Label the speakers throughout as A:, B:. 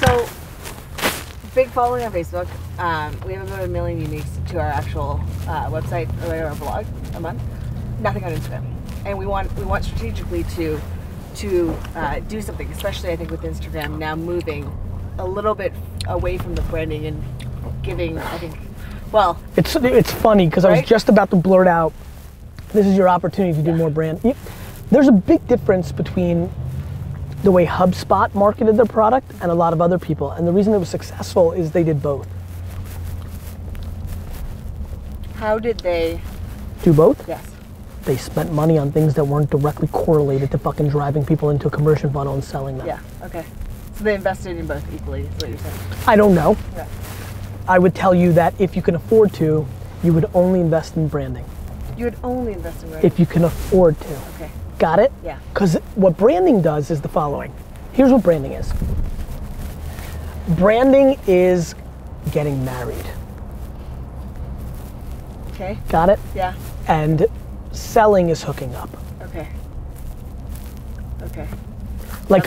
A: So, big following on Facebook. We have about 1 million uniques to our actual website or our blog a month. Nothing on Instagram, and we want strategically to do something, especially I think with Instagram now moving a little bit away from the branding and giving, I think, well,
B: it's funny because
A: right?
B: I was just about to blurt out, this is your opportunity to do more brand. There's a big difference between the way HubSpot marketed their product and a lot of other people, and the reason it was successful is they did both.
A: How did they
B: do both?
A: Yes.
B: They spent money on things that weren't directly correlated to fucking driving people into a conversion funnel and selling them.
A: Yeah, okay. So they invested in both equally, is what you're saying?
B: I don't know.
A: Yeah.
B: I would tell you that if you can afford to, you would only invest in branding.
A: You would only invest in branding?
B: If you can afford to.
A: Okay.
B: Got it?
A: Yeah.
B: Because what branding does is the following. Here's what branding is. Branding is getting married.
A: Okay.
B: Got it?
A: Yeah.
B: And selling is hooking up.
A: Okay. Okay.
B: Like,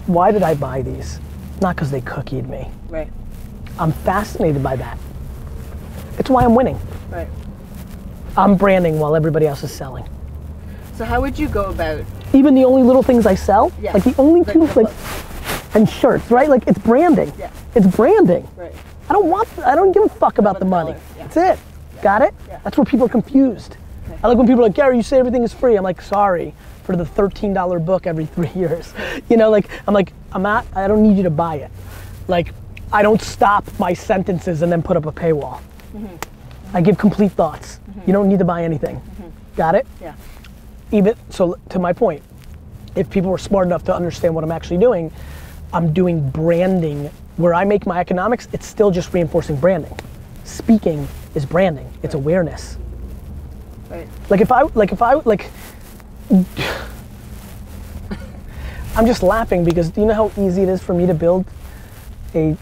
B: why did I buy these? Not because they cookied me.
A: Right.
B: I'm fascinated by that. It's why I'm winning.
A: Right.
B: I'm branding while everybody else is selling.
A: So how would you go about?
B: Even the only little things I sell,
A: yeah.
B: like the only two, like, and shirts, right? Like it's branding.
A: Yeah.
B: It's branding.
A: Right.
B: I don't give a fuck about the money.
A: Yeah.
B: That's it. Yeah. Got it? Yeah. That's where people are confused.
A: Okay.
B: I like when people are like, Gary, you say everything is free. I'm like, sorry, for the $13 book every 3 years. You know, like, I don't need you to buy it. Like, I don't stop my sentences and then put up a paywall. Mm-hmm. I give complete thoughts. Mm-hmm. You don't need to buy anything. Mm-hmm. Got it?
A: Yeah.
B: Even, so to my point, if people were smart enough to understand what I'm actually doing, I'm doing branding. Where I make my economics, it's still just reinforcing branding. Speaking is branding. It's awareness.
A: Right.
B: I'm just laughing because do you know how easy it is for me to build a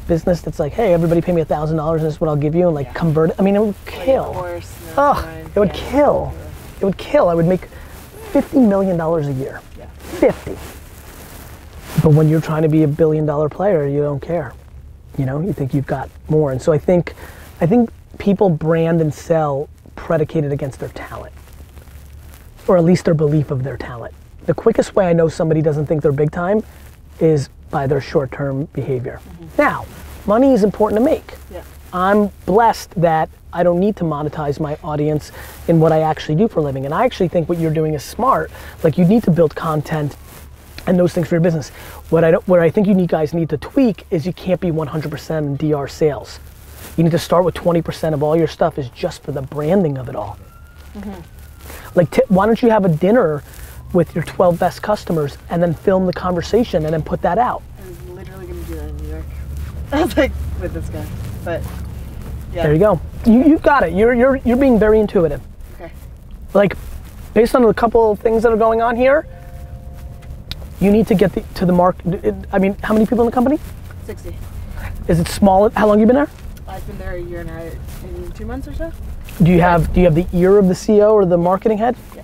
B: business that's like, hey, everybody pay me $1,000 and this is what I'll give you, and like convert it. I mean, it would kill. It would kill. It would kill. I would make $50 million a year. Yeah. 50. But when you're trying to be $1 billion player, you don't care. You know, you think you've got more. And so I think people brand and sell predicated against their talent, or at least their belief of their talent. The quickest way I know somebody doesn't think they're big time is by their short-term behavior. Mm-hmm. Now, money is important to make. Yeah. I'm blessed that I don't need to monetize my audience in what I actually do for a living. And I actually think what you're doing is smart. Like, you need to build content and those things for your business. What I think you guys need to tweak is you can't be 100% in DR sales. You need to start with 20% of all your stuff is just for the branding of it all. Mm-hmm. Like, why don't you have a dinner with your 12 best customers and then film the conversation and then put that out?
A: I was literally gonna do that in New York. I was like, with this guy, but yeah.
B: There you go. You've got it. You're being very intuitive.
A: Okay.
B: Like, based on a couple of things that are going on here, you need to get to the mark. I mean, how many people in the company?
A: 60.
B: Is it small? How long have you been there?
A: I've been there a year and a half, in 2 months or so.
B: Do you have the ear of the CEO or the marketing head?
A: Yeah.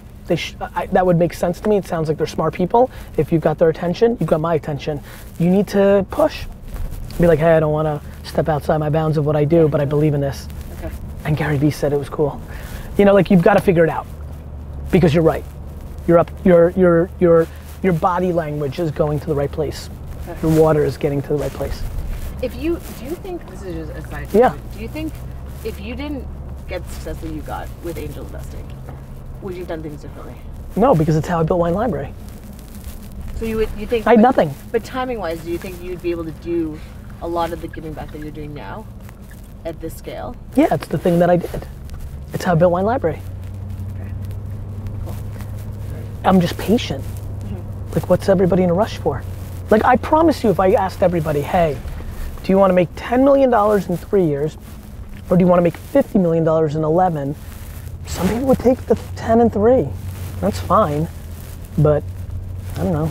B: That would make sense to me. It sounds like they're smart people. If you've got their attention, you've got my attention. You need to push. Be like, hey, I don't want to step outside my bounds of what I do, but I believe in this. Okay. And Garyvee said it was cool. You know, like, you've got to figure it out, because you're right. Your body language is going to the right place. Okay. Your water is getting to the right place.
A: Do you think, this is just a side
B: yeah.
A: question, do you think if you didn't get the success that you got with angel investing, would you have done things differently?
B: No, because it's how I built Wine Library.
A: So you think-
B: I had nothing.
A: But timing wise, do you think you'd be able to do a lot of the giving back that you're doing now at this scale?
B: Yeah, it's the thing that I did. It's how I built Wine Library.
A: Okay, cool.
B: I'm just patient. Mm-hmm. Like, what's everybody in a rush for? Like, I promise you, if I asked everybody, hey, do you want to make $10 million in 3 years, or do you want to make $50 million in 11? Some people would take the 10 and 3. That's fine, but I don't know.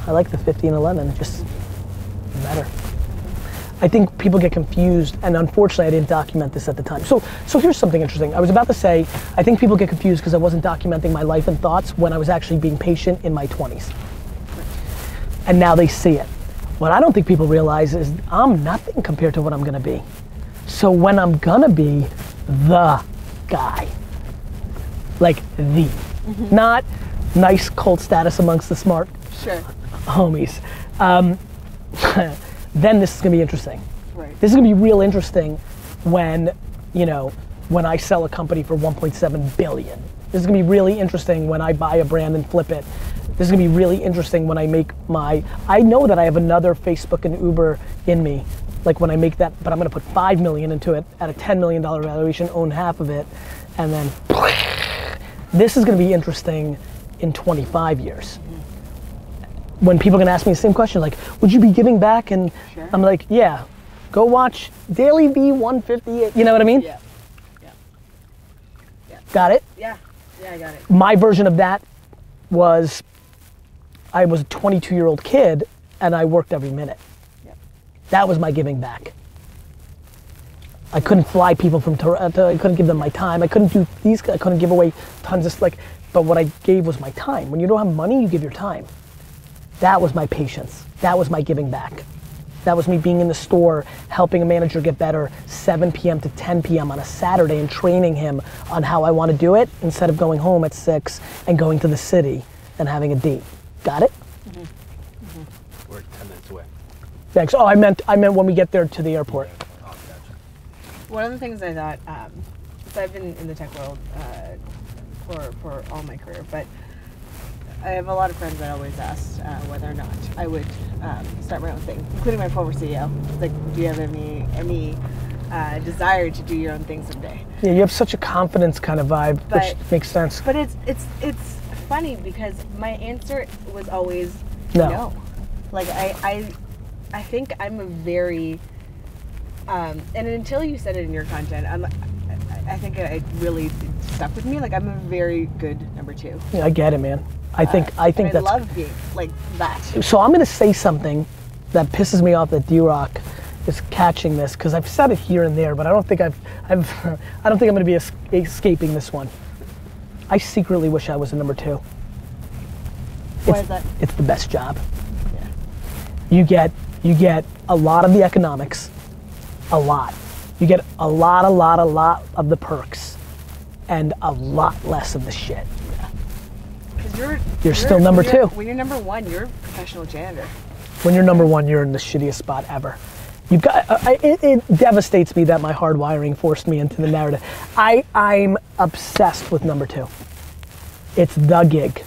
B: I like the 50 and 11. It's just better. I think people get confused, and unfortunately I didn't document this at the time. So here's something interesting. I was about to say, I think people get confused because I wasn't documenting my life and thoughts when I was actually being patient in my 20s. And now they see it. What I don't think people realize is I'm nothing compared to what I'm gonna be. So when I'm gonna be the guy, like the, not nice cult status amongst the smart homies, then this is gonna be interesting.
A: Right.
B: This is gonna be real interesting when, you know, when I sell a company for 1.7 billion. This is gonna be really interesting when I buy a brand and flip it. This is gonna be really interesting when I make I know that I have another Facebook and Uber in me, like when I make that, but I'm gonna put 5 million into it at a $10 million valuation, own half of it, and then, this is gonna be interesting in 25 years. When people are gonna ask me the same question, like, would you be giving back? And I'm like, yeah, go watch DailyVee 158, you know what I mean?
A: Yeah.
B: Got it?
A: Yeah, I got it.
B: My version of that was, I was a 22-year-old kid and I worked every minute.
A: Yep.
B: That was my giving back. I couldn't fly people from Toronto, I couldn't give them my time, I couldn't do these, I couldn't give away tons of but what I gave was my time. When you don't have money, you give your time. That was my patience. That was my giving back. That was me being in the store, helping a manager get better 7 p.m. to 10 p.m. on a Saturday and training him on how I want to do it instead of going home at 6 and going to the city and having a date. Got it?
C: We're 10 minutes away.
B: Thanks. Oh, I meant when we get there to the airport.
C: Oh, gotcha.
A: One of the things I thought, so I've been in the tech world for all my career, but I have a lot of friends that always asked whether or not I would start my own thing, including my former CEO. Like, do you have any desire to do your own thing someday?
B: Yeah, you have such a confidence kind of vibe, which makes sense.
A: But it's funny because my answer was always
B: no.
A: Like I think I'm a very and until you said it in your content, I think it really stuck with me. Like, I'm a very good number 2.
B: Yeah, I get it, man. I think that's.
A: I love being like that.
B: So I'm gonna say something that pisses me off that D-Rock is catching this, because I've said it here and there, but I don't think I don't think I'm gonna be escaping this one. I secretly wish I was a number 2.
A: Why is that?
B: It's the best job.
A: Yeah.
B: You get a lot of the economics, a lot. You get a lot of the perks, and a lot less of the shit. You're still number 2.
A: When you're number 1, you're a professional janitor.
B: When you're number 1, you're in the shittiest spot ever. You've got, it devastates me that my hard wiring forced me into the narrative. I'm obsessed with number 2. It's the gig.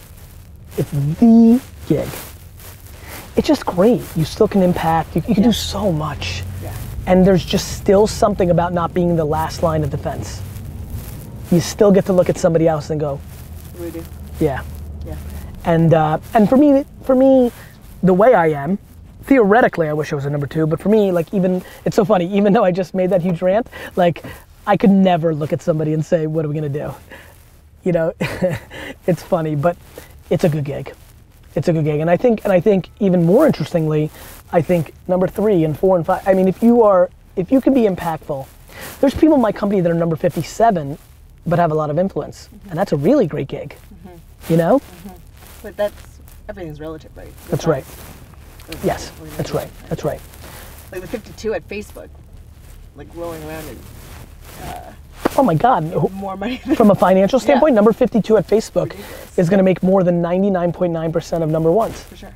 B: It's the gig. It's just great. You still can impact, you can do so much.
A: Yeah.
B: And there's just still something about not being the last line of defense. You still get to look at somebody else and go,
A: We do.
B: yeah.
A: Yeah.
B: And for me, the way I am, theoretically I wish I was a number 2, but for me, like, even, it's so funny, even though I just made that huge rant, like, I could never look at somebody and say, what are we gonna do? You know, it's funny, but it's a good gig. It's a good gig. And I think even more interestingly, I think number 3 and 4 and 5, I mean, if you can be impactful, there's people in my company that are number 57, but have a lot of influence. And that's a really great gig. You know?
A: But everything's relative, right?
B: That's right. Yes, that's right. That's right.
A: Like the 52 at Facebook, like rolling around in
B: oh my God.
A: more money.
B: From a financial standpoint, number 52 at Facebook
A: Ridiculous.
B: is gonna make more than 99.9% of number 1s.
A: For sure.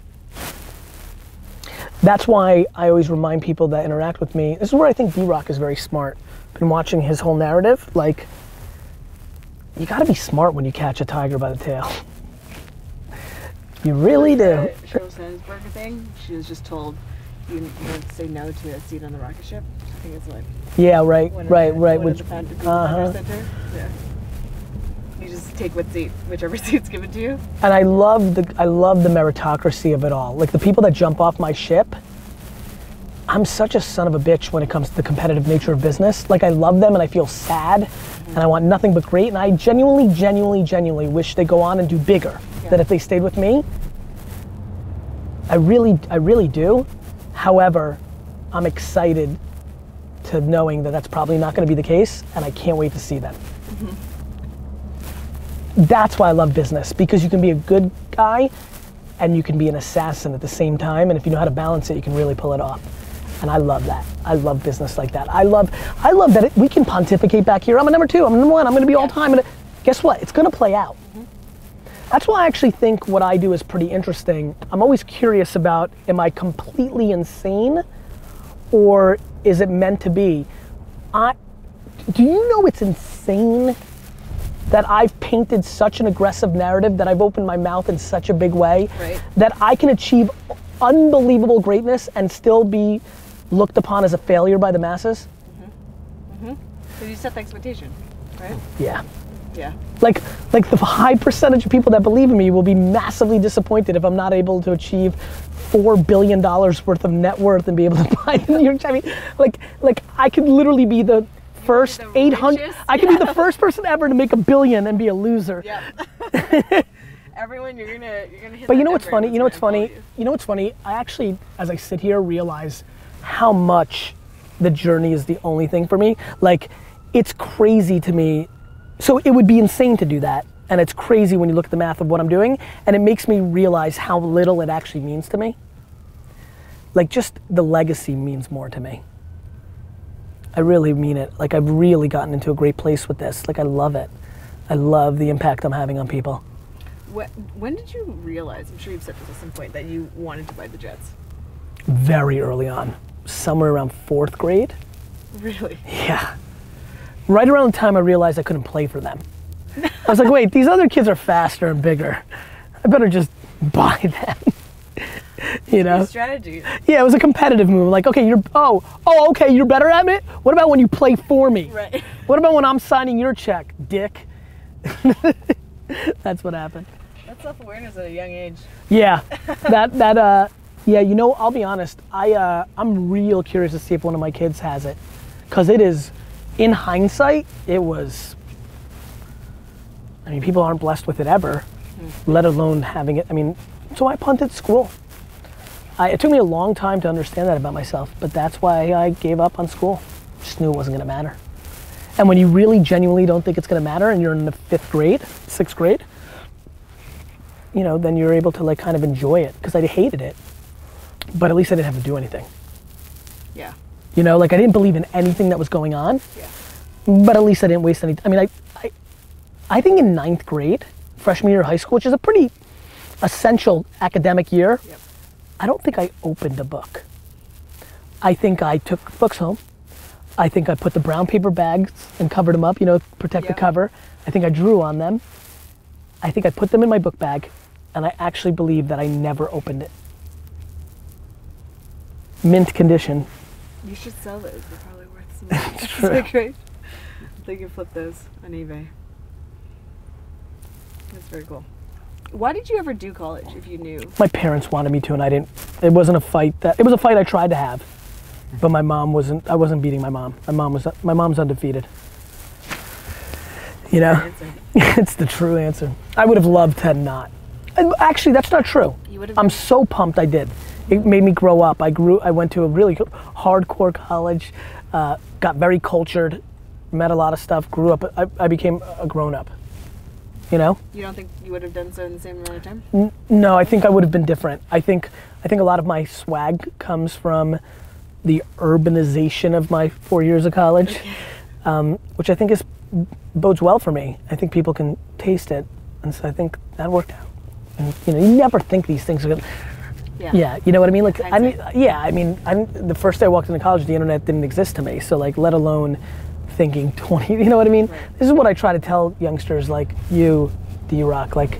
B: That's why I always remind people that interact with me. This is where I think D-Rock is very smart. Been watching his whole narrative, like, you gotta be smart when you catch a tiger by the tail. You really do.
A: Sheryl Sandberg thing, she was just told you don't say no to a seat on the rocket ship. I think it's like.
B: Yeah, right.
A: Which, said to her. Yeah. You just take whichever seat's given to you.
B: And I love the meritocracy of it all. Like, the people that jump off my ship, I'm such a son of a bitch when it comes to the competitive nature of business. Like, I love them and I feel sad and I want nothing but great, and I genuinely wish they go on and do bigger. That if they stayed with me, I really do. However, I'm excited to knowing that that's probably not gonna be the case, and I can't wait to see them. That's why I love business, because you can be a good guy and you can be an assassin at the same time, and if you know how to balance it, you can really pull it off. And I love that. I love business like that. I love that we can pontificate back here. I'm a number 2, I'm a number 1, I'm gonna be all time. Guess what? It's gonna play out. That's why I actually think what I do is pretty interesting. I'm always curious about, am I completely insane, or is it meant to be? Do you know it's insane that I've painted such an aggressive narrative, that I've opened my mouth in such a big way, that I can achieve unbelievable greatness and still be looked upon as a failure by the masses?
A: Because you set the expectation, right?
B: Yeah.
A: Yeah.
B: Like the high percentage of people that believe in me will be massively disappointed if I'm not able to achieve $4 billion worth of net worth and be able to buy the New York Times. Like I could literally be the first 800. I could be the first person ever to make $1 billion and be a loser.
A: Yeah. Everyone, you're gonna hit.
B: But you know what's funny? You know what's funny? You know what's funny? I actually, as I sit here, realize how much the journey is the only thing for me. Like, it's crazy to me. So it would be insane to do that, and it's crazy when you look at the math of what I'm doing, and it makes me realize how little it actually means to me. Like, just the legacy means more to me. I really mean it. Like, I've really gotten into a great place with this. Like, I love it. I love the impact I'm having on people.
A: When did you realize, I'm sure you've said this at some point, that you wanted to buy the Jets?
B: Very early on, somewhere around 4th grade.
A: Really?
B: Yeah. Right around the time I realized I couldn't play for them. I was like, wait, these other kids are faster and bigger. I better just buy them. You know?
A: Strategy.
B: Yeah, it was a competitive move. Like, okay, okay, you're better at it? What about when you play for me?
A: Right.
B: What about when I'm signing your check, dick? That's what happened.
A: That's self-awareness at a young age.
B: Yeah, yeah, you know, I'll be honest, I'm real curious to see if one of my kids has it. Cause it is, in hindsight, it was, I mean, people aren't blessed with it ever, let alone having it. I mean, so I punted school. It took me a long time to understand that about myself, but that's why I gave up on school. Just knew it wasn't gonna matter. And when you really genuinely don't think it's gonna matter and you're in the 5th grade, 6th grade, you know, then you're able to like kind of enjoy it, because I hated it, but at least I didn't have to do anything.
A: Yeah.
B: You know, like I didn't believe in anything that was going on, but at least I didn't waste any time. I mean, I think in 9th grade, freshman year of high school, which is a pretty essential academic year, I don't think I opened a book. I think I took books home. I think I put the brown paper bags and covered them up, you know, protect the cover. I think I drew on them. I think I put them in my book bag, and I actually believe that I never opened it. Mint condition.
A: You should sell those. They're probably worth some money.
B: It's true.
A: That's great. They can flip those on eBay. That's very cool. Why did you ever do college if you knew?
B: My parents wanted me to, and I didn't. It wasn't a fight it was a fight I tried to have, but I wasn't beating my mom. My mom's undefeated. You know? It's the true answer. I would have loved to not. Actually, that's not true. I'm so pumped I did. It made me grow up. I went to a really hardcore college, got very cultured, met a lot of stuff, grew up. I became a grown-up. You know?
A: You don't think you would have done so in the same amount of time?
B: No, I think I would have been different. I think a lot of my swag comes from the urbanization of my 4 years of college, which I think bodes well for me. I think people can taste it, and so I think that worked out. And you know, you never think these things are gonna. Yeah, you know what I mean? Like, the first day I walked into college, the internet didn't exist to me. So like, let alone thinking 20, you know what I mean? Right. This is what I try to tell youngsters like you, D-Rock, like,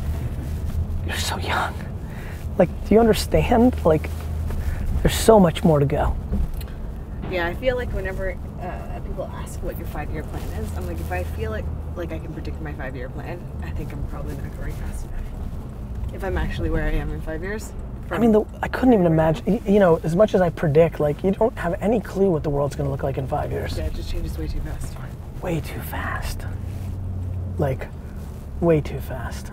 B: you're so young. Like, do you understand? Like, there's so much more to go.
A: Yeah, I feel like whenever people ask what your 5-year plan is, I'm like, if I feel like I can predict my 5-year plan, I think I'm probably not going fast enough. If I'm actually where I am in 5 years.
B: I mean, I couldn't even imagine, you know, as much as I predict, like, you don't have any clue what the world's gonna look like in 5 years.
A: Yeah, it just changes way too fast.
B: Way too fast. Like, way too fast.